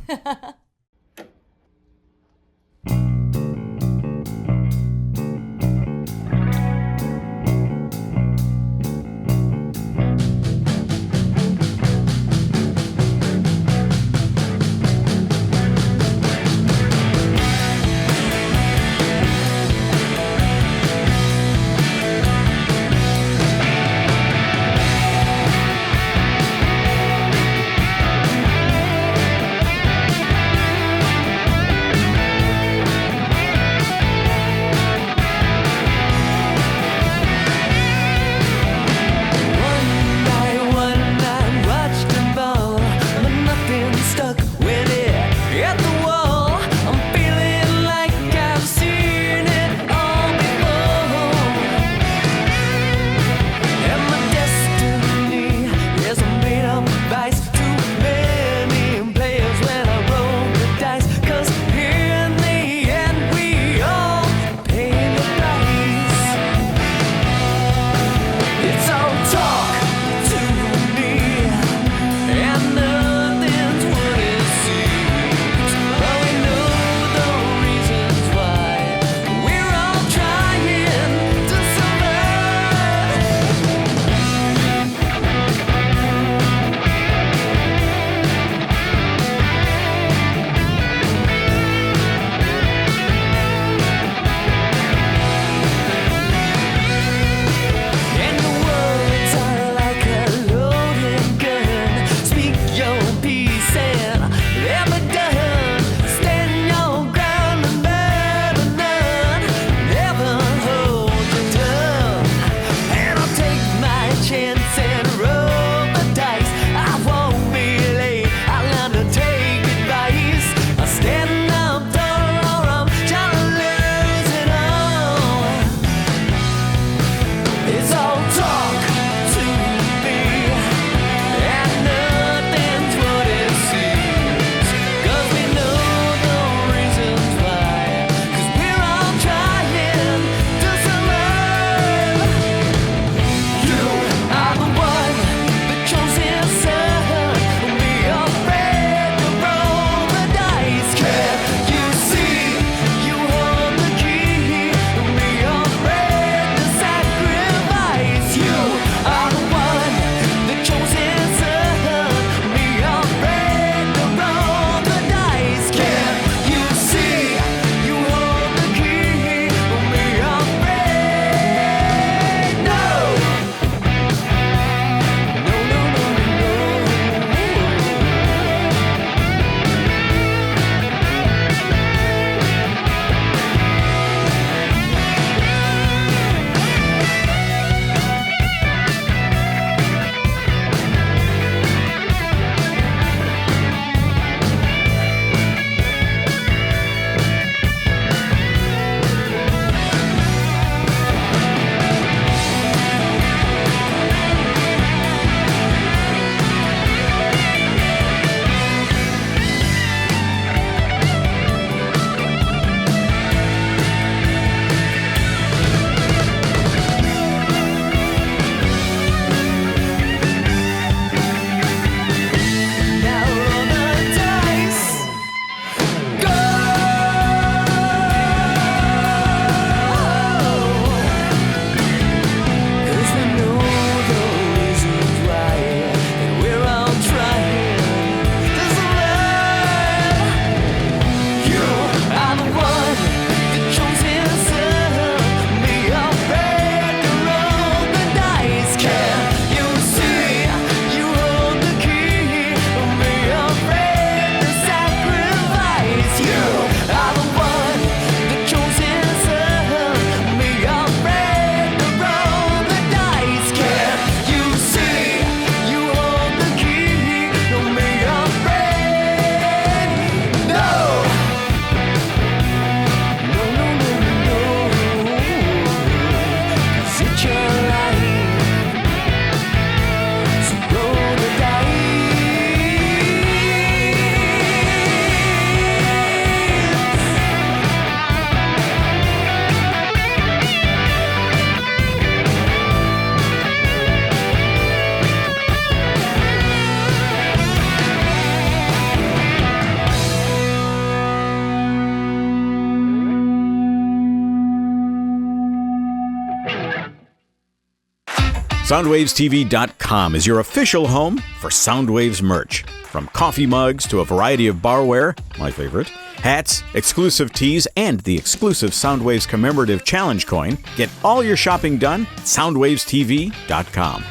SoundwavesTV.com is your official home for Soundwaves merch. From coffee mugs to a variety of barware, my favorite, hats, exclusive tees, and the exclusive Soundwaves commemorative challenge coin. Get all your shopping done at SoundwavesTV.com.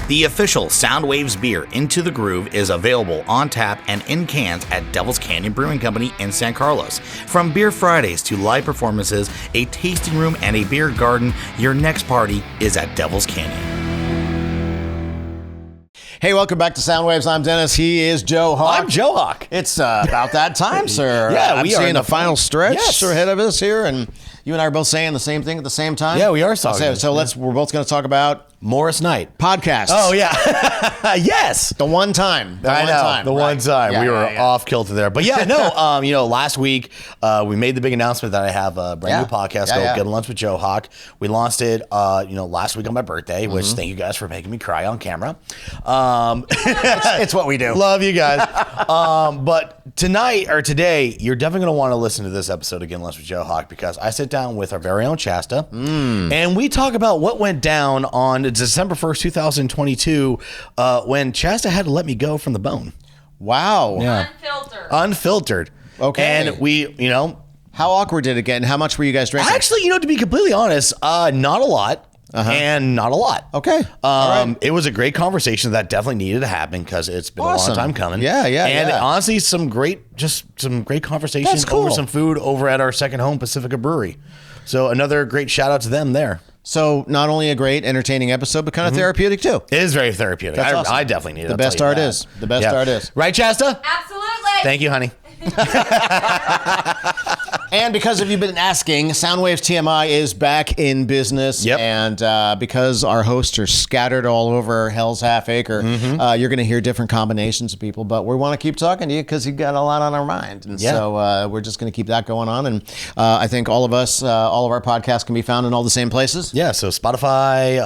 The official Soundwaves beer, Into the Groove, is available on tap and in cans at Devil's Canyon Brewing Company in San Carlos. From beer Fridays to live performances, a tasting room, and a beer garden, your next party is at Devil's Canyon. Hey, welcome back to Soundwaves. I'm Dennis. He is Joe Hawk. I'm Joe Hawk. It's about that time, sir. Yeah, I'm we are seeing in the the final stretch Yes. ahead of us here, and you and I are both saying the same thing at the same time. Yeah, we are talking. So we're both going to talk about Morris Night podcasts. Oh yeah, yes. The one time. I know. The one time Yeah, we were yeah. off kilter there, but yeah, no. Last week we made the big announcement that I have a brand new podcast called Get a Lunch with Joe Hawk. We launched it, last week on my birthday. Which thank you guys for making me cry on camera. It's what we do. Love you guys. But tonight or today, you're definitely going to want to listen to this episode of Get a Lunch with Joe Hawk because I sit down with our very own Chasta, and we talk about what went down on December 1st, 2022, when Chasta had to let me go from the bone. Wow. Yeah. Unfiltered. Okay. And we, how awkward did it get, and how much were you guys drinking? Actually, to be completely honest, not a lot. And not a lot. Okay. It was a great conversation that definitely needed to happen because it's been a long time coming. Yeah. And honestly, some great conversation That's cool. over some food over at our second home, Pacifica Brewery. So another great shout out to them there. So not only a great, entertaining episode, but kind of therapeutic too. It is very therapeutic. That's awesome. I definitely need it. The best art is. The best art is. Right, Chasta? Absolutely. Thank you, honey. And because of you've been asking, Soundwaves TMI is back in business. Yep. And because our hosts are scattered all over Hell's Half Acre, you're going to hear different combinations of people. But we want to keep talking to you because you've got a lot on our mind. And so we're just going to keep that going on. And I think all of us, all of our podcasts can be found in all the same places. Yeah, so Spotify,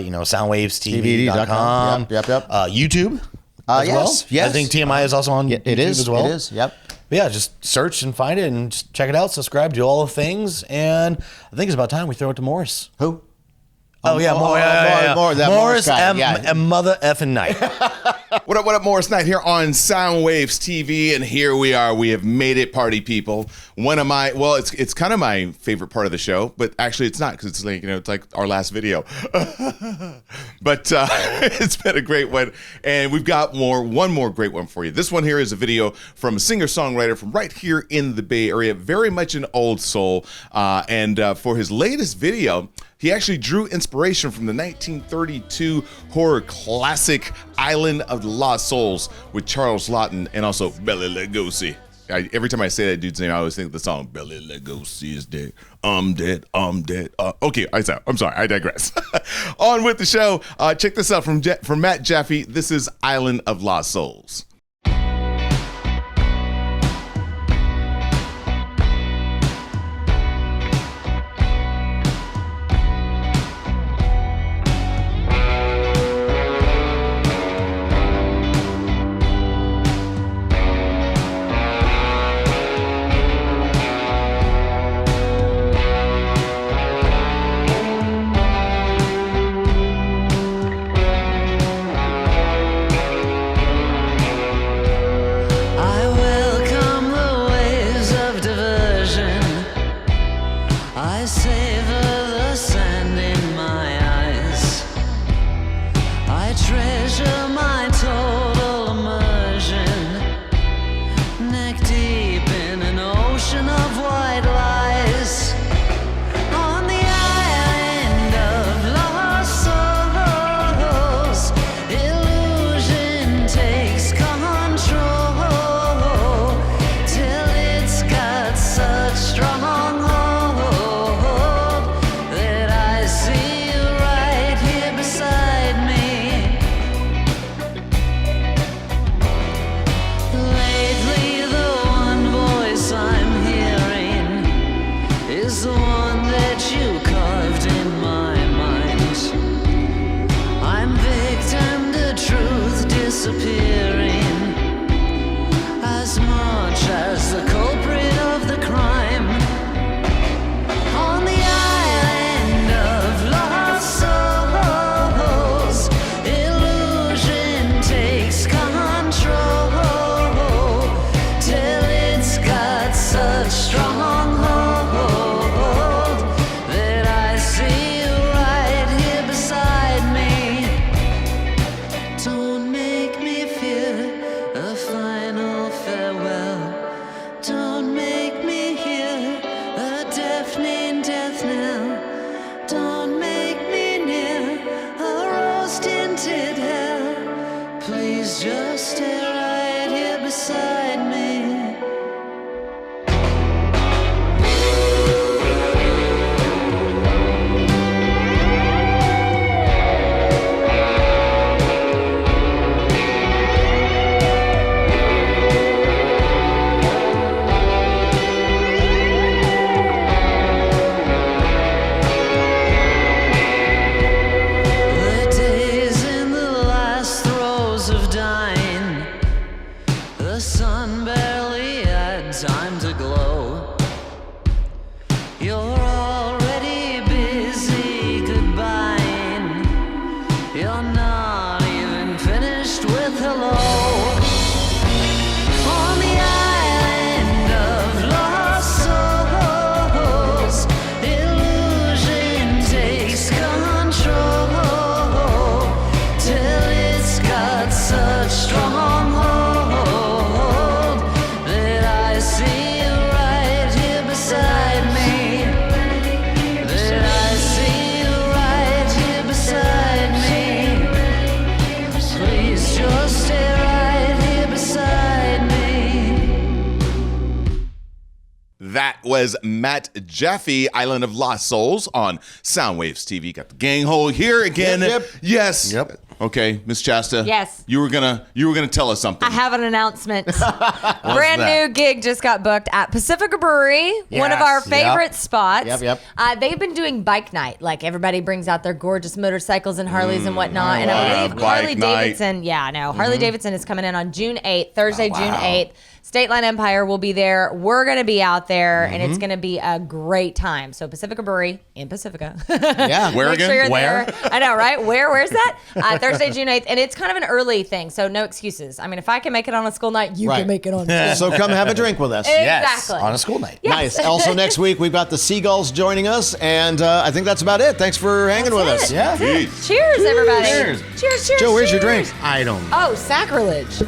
SoundwavesTV.com. Yep. YouTube. As well. Yes. I think TMI is also on YouTube as well. It is. Yep. But yeah, just search and find it and just check it out. Subscribe, do all the things, and I think it's about time we throw it to Morris. Who? Oh yeah, Morris and Mother effing Night. What up, Morris Knight here on Soundwaves TV, and here we are. We have made it, party people. It's kind of my favorite part of the show, but actually it's not because it's like it's like our last video. But it's been a great one, and we've got one more great one for you. This one here is a video from a singer-songwriter from right here in the Bay Area, very much an old soul, and for his latest video, he actually drew inspiration from the 1932 horror classic Island of the Lost Souls with Charles Lawton and also Bela Lugosi. Every time I say that dude's name, I always think of the song, Bela Lugosi is dead, I'm dead. Okay, I'm sorry, I digress. On with the show. Check this out from Matt Jaffe. This is Island of Lost Souls. Of was Matt Jaffe, Island of Lost Souls on Soundwaves TV. Got the gang hole here again. Yep. Yes. Yep. Okay, Miss Chasta. Yes. You were gonna tell us something. I have an announcement. Brand new gig just got booked at Pacifica Brewery, one of our favorite spots. Yep. They've been doing bike night. Like everybody brings out their gorgeous motorcycles and Harleys and whatnot. And I believe Harley Davidson. Yeah, I know. Harley Davidson is coming in on June 8th, Thursday, June 8th. State Line Empire will be there. We're going to be out there, and it's going to be a great time. So Pacifica Brewery in Pacifica. Yeah. Where Make again? sure you're Where? there. I know, right? Where's that? Thursday, June 8th. And it's kind of an early thing, so no excuses. I mean, if I can make it on a school night, you Right. can make it on a school So come have a drink with us. Yes, Exactly. on a school night. Nice. Also, next week, we've got the Seagulls joining us, and I think that's about it. Thanks for hanging with us. Yeah. Cheers, everybody. Cheers. Cheers, cheers. Joe, where's your cheers. drink? I don't know. Oh, sacrilege.